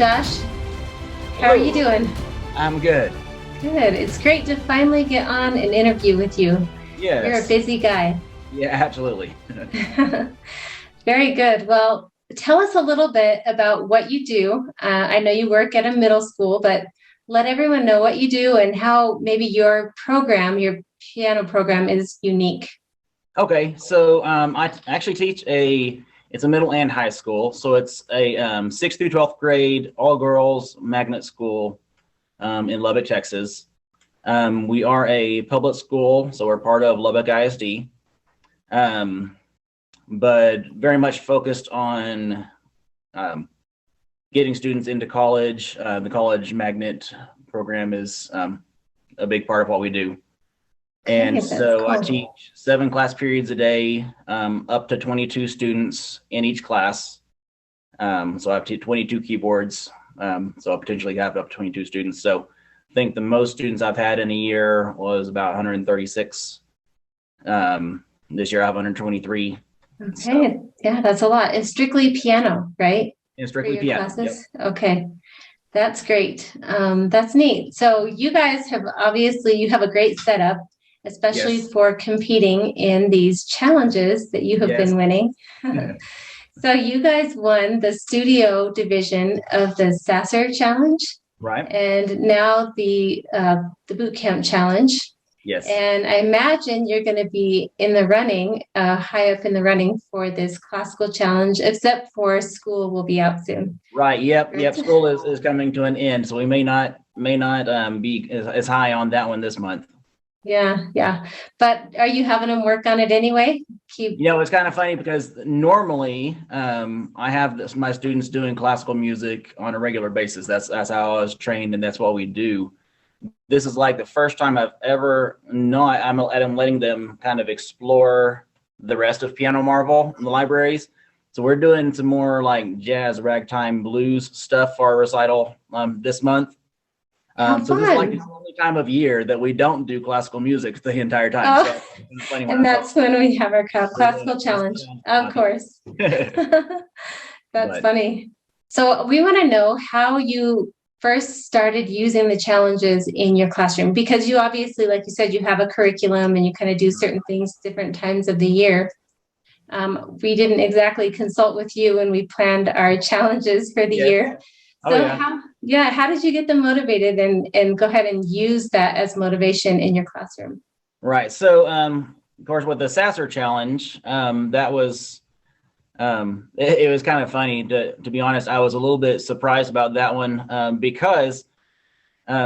Josh. How are you Hello. doing? I'm good. Good. It's great to finally get on an interview with you. You're a Yes. busy guy. Yeah, absolutely. Very good. Well, tell us a little bit about what you do. I know you work at a middle school, but let everyone know what you do and how maybe your program, your piano program, is unique. Okay, so actually teach it's a middle and high school. So it's a 6th through 12th grade, all girls magnet school in Lubbock, Texas. We are a public school, so we're part of Lubbock ISD, um, but very much focused on um, getting students into college. The college magnet program is a big part of what we do. And Okay, that's so I cool. teach 7 class periods a day, up to 22 students in each class. So I have 22 keyboards. So I potentially have up to 22 students. So I think the most students I've had in a year was about 136. This year I have 123. So Okay, yeah, that's a lot. It's strictly piano, right? and For strictly your piano. Yep. classes? Okay. That's great. That's neat. So you guys have obviously you have a great setup, especially Yes. for competing in these challenges that you have Yes. been winning. So you guys won the studio division of the SASR challenge Right. and now the boot camp challenge. Yes. And I imagine you're going to be in the running, high up in the running for this classical challenge, except for school will be out soon. Right. Yep. Yep. Correct? School is coming to an end, so we may not be as high on that one this month. Yeah, yeah. But are you having them work on it anyway? Keep, It's kind of funny because normally I have my students doing classical music on a regular basis. That's how I was trained, and that's what we do. This is like the first time I've ever not. I'm letting them kind of explore the rest of Piano Marvel in the libraries. So we're doing some more like jazz, ragtime, blues stuff for our recital this month. how So this is like the fun. only time of year that we don't do classical music the entire time. So Oh, it's kind of funny when and I tell that's when we have our we're doing classical a classical challenge. Of challenge. course. That's But funny. So we want to know how you first started using the challenges in your classroom because you obviously, like you said, you have a curriculum and you kind of do certain things different times of the year. We didn't exactly consult with you when we planned our challenges for the yes, year. oh So yeah, how did you get them motivated and go ahead and use that as motivation in your classroom? right. So of course with the SASR challenge, that was it was kind of funny to be honest. I was a little bit surprised about that one because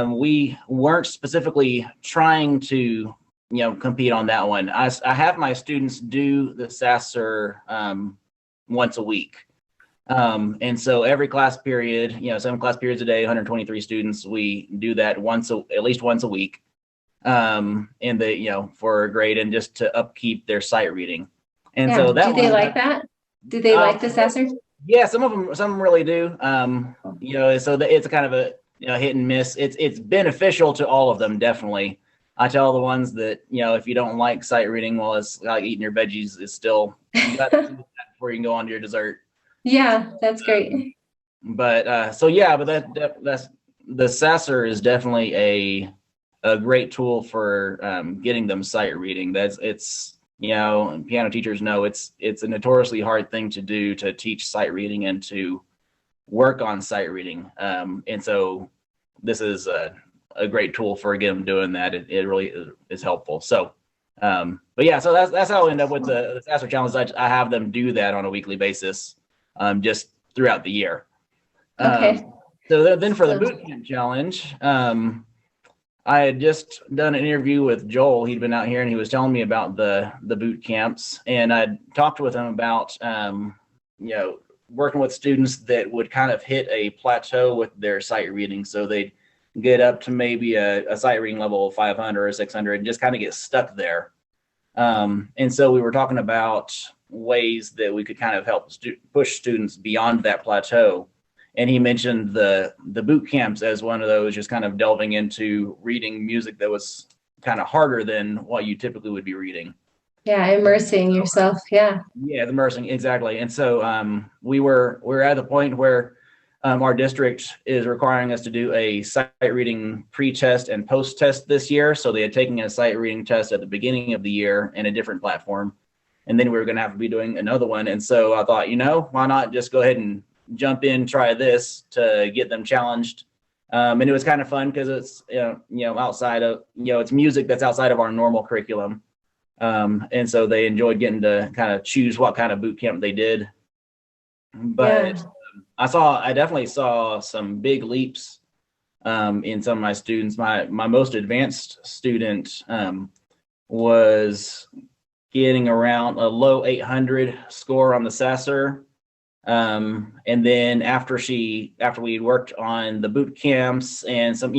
we weren't specifically trying to compete on that one. I have my students do the SASR once a week. And so every class period, 7 class periods a day, 123 students, we do that at least once a week, in for a grade and just to upkeep their sight reading. And so Yeah. Do that they one, like that? Do they um, like this answer? yeah, some really do. It's a kind of a hit and miss. It's beneficial to all of them, definitely. I tell the ones that if you don't like sight reading, well, it's like eating your veggies. It's still you got to do that before you can go on to your dessert. Yeah, that's Um, great. but that's the SASR is definitely a great tool for getting them sight reading. It's piano teachers know it's a notoriously hard thing to do to teach sight reading and to work on sight reading. And so this is a great tool for them doing that. It really is helpful. So but yeah, so that's how I end up with the SASR challenge. I have them do that on a weekly basis, just throughout the year. Okay. So then for the So, boot camp challenge, I had just done an interview with Joel. He'd been out here and he was telling me about the boot camps, and I'd talked with him about working with students that would kind of hit a plateau with their sight reading, so they'd get up to maybe a sight reading level of 500 or 600 and just kind of get stuck there. And so we were talking about ways that we could kind of help push students beyond that plateau. And he mentioned the boot camps as one of those, just kind of delving into reading music that was kind of harder than what you typically would be reading. yeah, immersing yourself. Yeah. Yeah, the immersing, exactly. And so we were at the point where our district is requiring us to do a sight reading pre-test and post-test this year. So they had taken a sight reading test at the beginning of the year in a different platform, and then we were going to have to be doing another one. And so I thought, why not just go ahead and jump in, try this to get them challenged. And it was kind of fun because it's outside of it's music that's outside of our normal curriculum. And so they enjoyed getting to kind of choose what kind of boot camp they did. But I definitely saw some big leaps in some of my students. My most advanced student was getting around a low 800 score on the SASR. And then after we worked on the boot camps and some,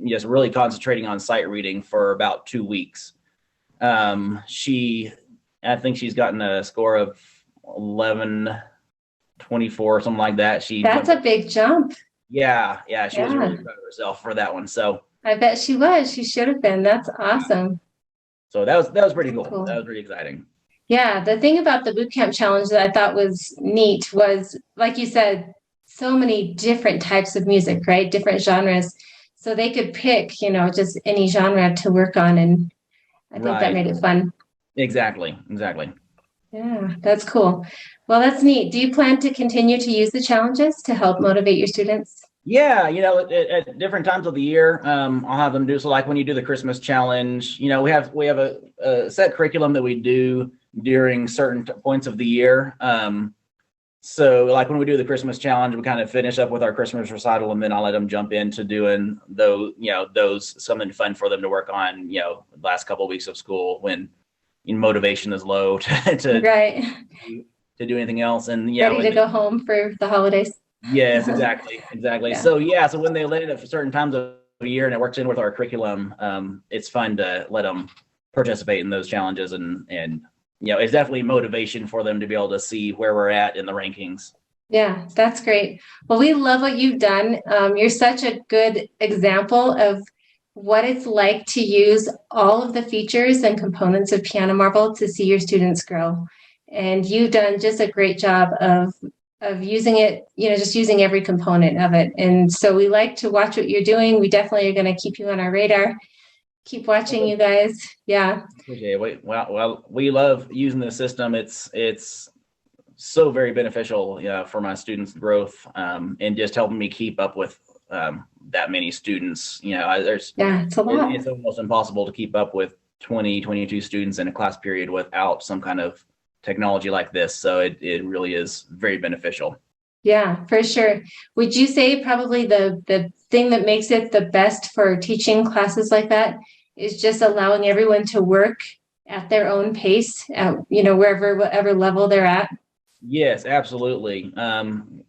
just really concentrating on sight reading for about 2 weeks, I think she's gotten a score of 1124, something like that. That's a big jump. Yeah. She was really proud of herself for that one. So I bet she was. She should have been. That's awesome. So that was pretty cool. That was pretty exciting. Yeah, the thing about the bootcamp challenge that I thought was neat was, like you said, so many different types of music, right? Different genres. So they could pick, just any genre to work on. And I think that made it fun. Exactly. Yeah, that's cool. Well, that's neat. Do you plan to continue to use the challenges to help motivate your students? Yeah, at different times of the year, I'll have them do, so like when you do the Christmas challenge, we have a set curriculum that we do during certain points of the year. So like when we do the Christmas challenge, we kind of finish up with our Christmas recital, and then I'll let them jump into doing those something fun for them to work on, the last couple of weeks of school when motivation is low to do anything else, and ready to go home for the holidays. Yes, exactly. Yeah. So when they land at certain times of the year and it works in with our curriculum, it's fun to let them participate in those challenges, and it's definitely motivation for them to be able to see where we're at in the rankings. Yeah, that's great. Well, we love what you've done. You're such a good example of what it's like to use all of the features and components of Piano Marvel to see your students grow. And you've done just a great job of using it, just using every component of it. And so we like to watch what you're doing. We definitely are going to keep you on our radar. Keep watching you guys. Yeah. Okay. Well, we love using the system. It's so very beneficial for my students' growth, and just helping me keep up with that many students. It's a lot. It's almost impossible to keep up with 22 students in a class period without some kind of technology like this. So it really is very beneficial. Yeah, for sure. Would you say probably the thing that makes it the best for teaching classes like that is just allowing everyone to work at their own pace at, whatever level they're at? Yes, absolutely.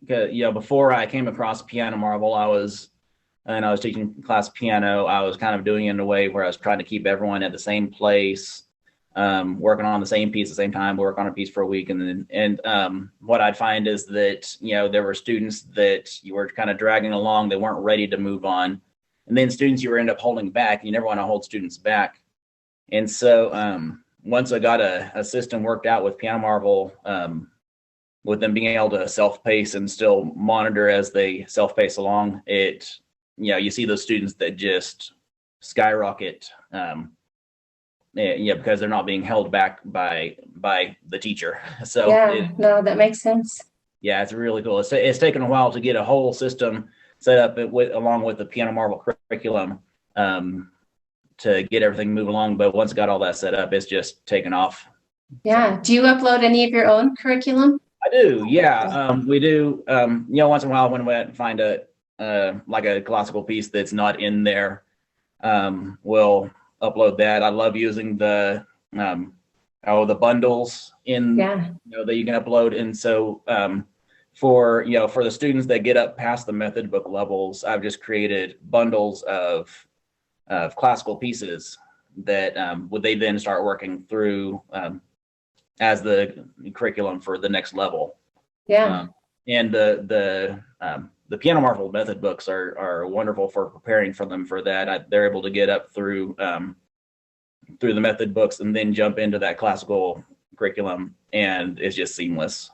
Before I came across Piano Marvel, I was teaching class piano. I was kind of doing it in a way where I was trying to keep everyone at the same place, working on the same piece at the same time, work on a piece for a week. And what I'd find is that, there were students that you were kind of dragging along. They weren't ready to move on. And then students you were end up holding back. You never want to hold students back. And so once I got a system worked out with Piano Marvel, with them being able to self-pace and still monitor as they self-pace along, you see those students that just skyrocket, because they're not being held back by the teacher. So that makes sense. Yeah, it's really cool. It's taken a while to get a whole system set up along with the Piano Marvel curriculum, to get everything moving along. But once I got all that set up, it's just taken off. Yeah. Do you upload any of your own curriculum? I do. Yeah. We do. Once in a while when we find like a classical piece that's not in there, we'll upload that. I love using the bundles in that you can upload. And so for the students that get up past the method book levels, I've just created bundles of classical pieces that would they then start working through as the curriculum for the next level. And the Piano Marvel method books are wonderful for preparing for them for that. They're able to get up through the method books and then jump into that classical curriculum, and it's just seamless.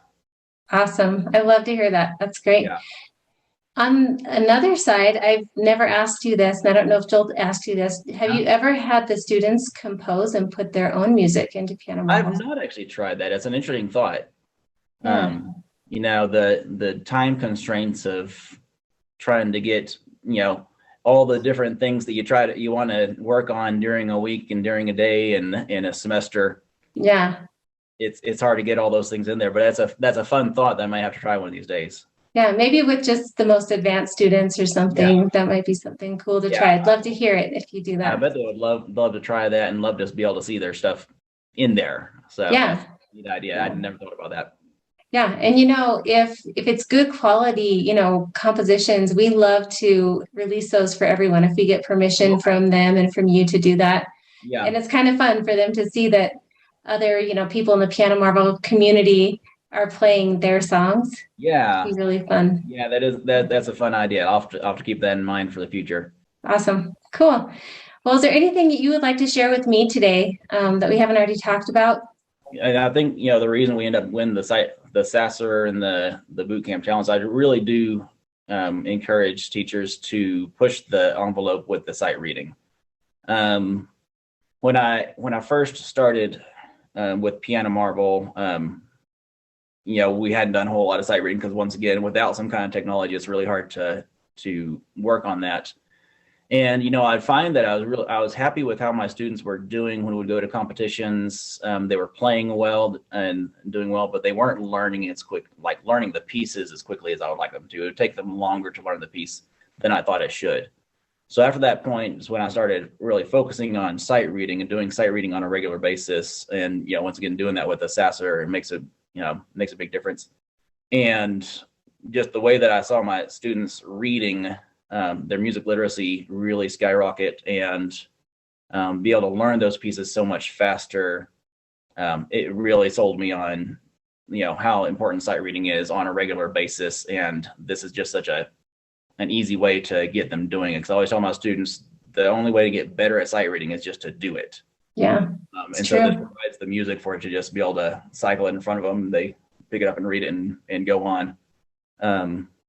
Awesome. I love to hear that. That's great. On another side, I've never asked you this, and I don't know if Joel asked you this. Have you ever had the students compose and put their own music into Piano I've Marvel? not actually tried that. It's an interesting thought. Yeah, The time constraints of trying to get, all the different things that you want to work on during a week and during a day and in a semester. yeah, It's hard to get all those things in there, but that's a fun thought that I might have to try one of these days. yeah. Maybe with just the most advanced students or Yeah, something, that might be something cool to yeah. try. I'd love to hear it if you do I that. bet they would love to try that and love to be able to see their stuff in there. So that's Yeah, a neat idea. yeah. I'd never thought about that. Yeah, and if it's good quality, compositions, we love to release those for everyone if we get permission Okay. from them and from you to do that. Yeah. And it's kind of fun for them to see that other, people in the Piano Marvel community are playing their songs. Yeah. It'd be really fun. Yeah, that's a fun idea. I'll have to keep that in mind for the future. Awesome. Cool. Well, is there anything that you would like to share with me today that we haven't already talked about? And I think, the reason we end up winning the SASR and the boot camp challenge, I really do encourage teachers to push the envelope with the sight reading. When I first started with Piano Marvel, we hadn't done a whole lot of sight reading because once again, without some kind of technology, it's really hard to work on that. And I find that I was happy with how my students were doing when we would go to competitions. They were playing well and doing well, but they weren't learning learning the pieces as quickly as I would like them to. It would take them longer to learn the piece than I thought it should. So after that point is when I started really focusing on sight reading and doing sight reading on a regular basis. And once again, doing that with the SASR, it makes a big difference. And just the way that I saw my students reading, their music literacy really skyrocket and be able to learn those pieces so much faster. It really sold me on, how important sight reading is on a regular basis. And this is just such an easy way to get them doing it. Because I always tell my students the only way to get better at sight reading is just to do it. Yeah, And true. so this provides the music for it to just be able to cycle it in front of them. They pick it up and read it and go on.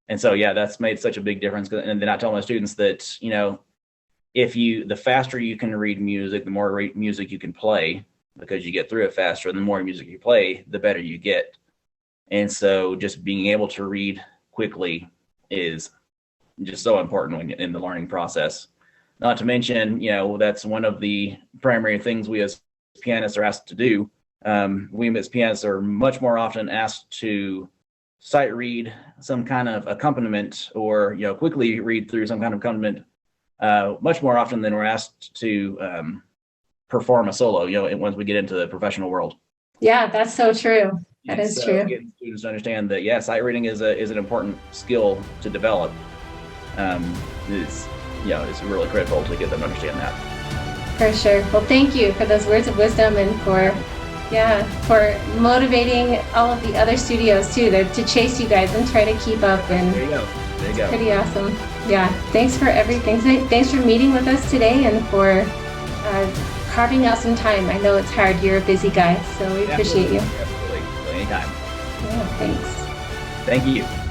And so, yeah, that's made such a big difference. And then I tell my students that, the faster you can read music, the more music you can play because you get through it faster. And the more music you play, the better you get. And so just being able to read quickly is just so important in the learning process. Not to mention, that's one of the primary things we as pianists are asked to do. We as pianists are much more often asked to sight read some kind of accompaniment or quickly read through some kind of accompaniment much more often than we're asked to perform a solo once we get into the professional world. Yeah, that's so true. That And is so true. getting students to understand that sight reading is an important skill to develop. It's really critical to get them to understand that. For sure. Well, thank you for those words of wisdom and for motivating all of the other studios too, to chase you guys and try to keep up. And There you go. There you go. pretty awesome. Yeah. Thanks for everything. Thanks for meeting with us today and for carving out some time. I know it's hard. You're a busy guy, so we appreciate you. Absolutely. Anytime. Yeah. Thanks. Thank you.